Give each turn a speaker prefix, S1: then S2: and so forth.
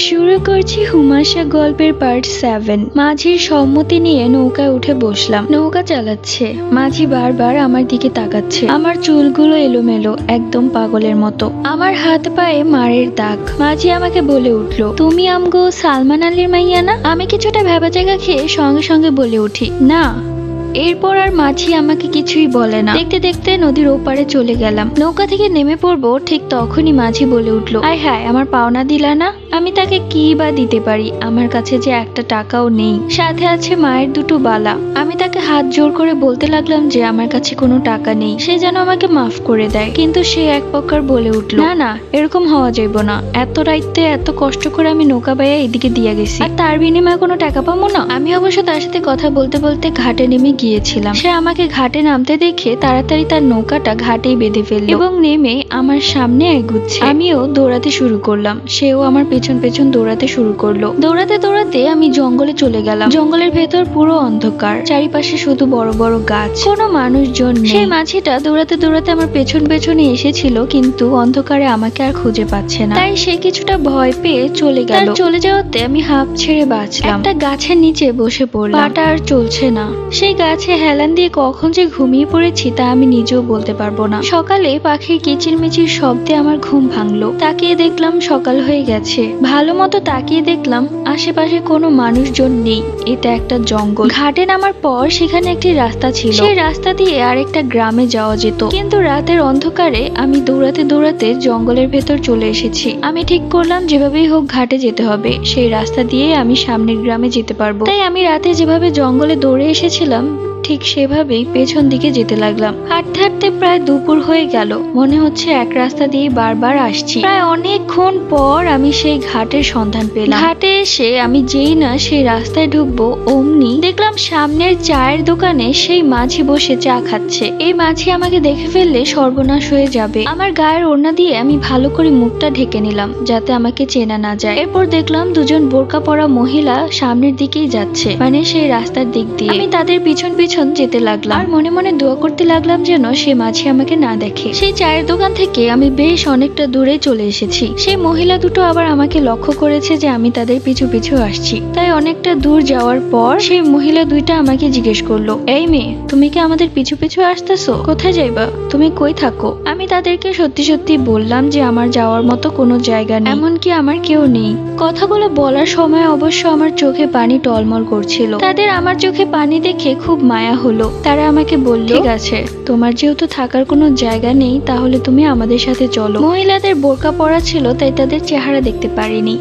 S1: শুরু করছি হুমাশা গল্পের পার্ট 7। মাঝির সম্মতি নিয়ে নৌকায় উঠে বসলাম। নৌকা চালাচ্ছে, মাঝি বারবার আমার দিকে তাকাচ্ছে। আমার চুলগুলো এলোমেলো, একদম পাগলের মতো। আমার হাত পায়ে মারের দাগ। মাঝি আমাকে বলে উঠলো, তুমি আমগো সালমান আলীর মাইয়া না? আমি কিছুটা ভেবা জায়গা খেয়ে সঙ্গে সঙ্গে বলে উঠি, না। এরপর আর মাঝি আমাকে কিছুই বলে না। দেখতে দেখতে নদীর ওপারে চলে গেলাম। নৌকা থেকে নেমে পড়বো, ঠিক তখনই মাঝি বলে উঠলো, আয় হায়, আমার পাওনা দিলা না? আমি তাকে কি বা দিতে পারি? আমার কাছে যে একটা টাকাও নেই, সাথে আছে মায়ের দুটো বালা। আমি তাকে হাত জোর করে বলতে লাগলাম যে আমার কাছে কোনো টাকা নেই, সে যেন আমাকে মাফ করে দেয়। কিন্তু সে এক প্রকার বলে উঠলো, না না, এরকম হওয়া যাইব না। এত রাইতে এত কষ্ট করে আমি নৌকা বাইয়া এদিকে দিয়ে গেছি, আর তার বিনিময়ে কোনো টাকা পাবো না? আমি অবশ্য তার সাথে কথা বলতে বলতে ঘাটে নেমে গিয়েছিলাম। সে আমাকে ঘাটে নামতে দেখে তাড়াতাড়ি তার নৌকাটা ঘাটেই বেঁধে ফেলল এবং নেমে আমার সামনে এগুচ্ছে। আমিও দৌড়াতে শুরু করলাম, সেও আমার পেছন পেছন দৌড়াতে শুরু করলো। দৌড়াতে দৌড়াতে আমি জঙ্গলে চলে গেলাম। জঙ্গলের ভেতর পুরো অন্ধকার, চারিপাশে শুধু বড় বড় গাছ, কোনো মানুষজন নেই। সেই মাছিটা দৌড়াতে দৌড়াতে আমার পেছন পেছনে এসেছিল, কিন্তু অন্ধকারে আমাকে আর খুঁজে পাচ্ছে না। তাই সে কিছুটা ভয় পেয়ে চলে গেল। চলে যাওয়াতে আমি হাঁপ ছেড়ে বাঁচলাম। একটা গাছের নিচে বসে পড়লাম। পাটা আর চলছে না। সেই গাছে হেলান দিয়ে কখন যে ঘুমিয়ে পড়েছি তা আমি নিজেও বলতে পারবো না। সকালে পাখির কিচিরমিচির শব্দে আমার ঘুম ভাঙলো। তাকিয়ে দেখলাম সকাল হয়ে গেছে। ভালো মতো তাকিয়ে দেখলাম আশেপাশে কোনো মানুষজন নেই। এটা একটা জঙ্গল। ঘাটে নামার পর সেখানে একটি রাস্তা ছিল। সেই রাস্তা দিয়ে আরেকটা গ্রামে যাওয়া যেত, কিন্তু রাতের অন্ধকারে আমি দৌড়াতে দৌড়াতে জঙ্গলের ভেতর চলে এসেছি। আমি ঠিক করলাম যেভাবেই হোক ঘাটে যেতে হবে, সেই রাস্তা দিয়ে আমি সামনের গ্রামে যেতে পারবো। তাই আমি রাতে যেভাবে জঙ্গলে দৌড়ে এসেছিলাম ঠিক সেভাবেই পেছন দিকে যেতে লাগলাম। হাঁটতে হাঁটতে প্রায় দুপুর হয়ে গেল। মনে হচ্ছে এক রাস্তা দিয়ে বারবার আসছি। প্রায় অনেকক্ষণ পর আমি সেই ঘাটের সন্ধান পেলাম। ঘাটে এসে আমি যেই না সেই রাস্তায় ঢুকবো, অমনি দেখলাম সামনের চায়ের দোকানে সেই মাঝি বসে চা খাচ্ছে। এই মাঝি আমাকে দেখে ফেললে সর্বনাশ হয়ে যাবে। আমার গায়ের ওড়না দিয়ে আমি ভালো করে মুখটা ঢেকে নিলাম, যাতে আমাকে চেনা না যায়। এরপর দেখলাম দুজন বোরকা পরা মহিলা সামনের দিকেই যাচ্ছে, মানে সেই রাস্তার দিক দিয়ে। আমি তাদের পিছন পিছন যেতে লাগলাম আর মনে মনে দোয়া করতে লাগলাম যেন সে মাঝি আমাকে না দেখে। সেই চায়ের দোকান থেকে আমি বেশ অনেকটা দূরে চলে এসেছি। সেই মহিলা দুটো আবার আমাকে লক্ষ্য করেছে যে আমি তাদের পিছু পিছু আসছি। তাই অনেকটা দূর যাওয়ার পর সেই মহিলা দুইটা আমাকে জিজ্ঞেস করলো, এই মেয়ে, তুমি কি আমাদের পিছু পিছু আসতেছো? কোথায় যাইবা? তুমি কই থাকো? আমি তাদেরকে সত্যি সত্যি বললাম যে আমার যাওয়ার মতো কোনো জায়গা নেই, এমনকি আমার কেউ নেই। কথাগুলো বলার সময় অবশ্য আমার চোখে পানি টলমল করছিল। তাদের আমার চোখে পানি দেখে খুব মায়া হলো। তারা আমাকে বলল, ঠিক আছে, তোমার যেহেতু থাকার কোনো জায়গা নেই, তাহলে তুমি আমাদের সাথে চলো। মহিলাদের বোরকা পরা ছিল, তাই তাদের চেহারা দেখতে পারিনি।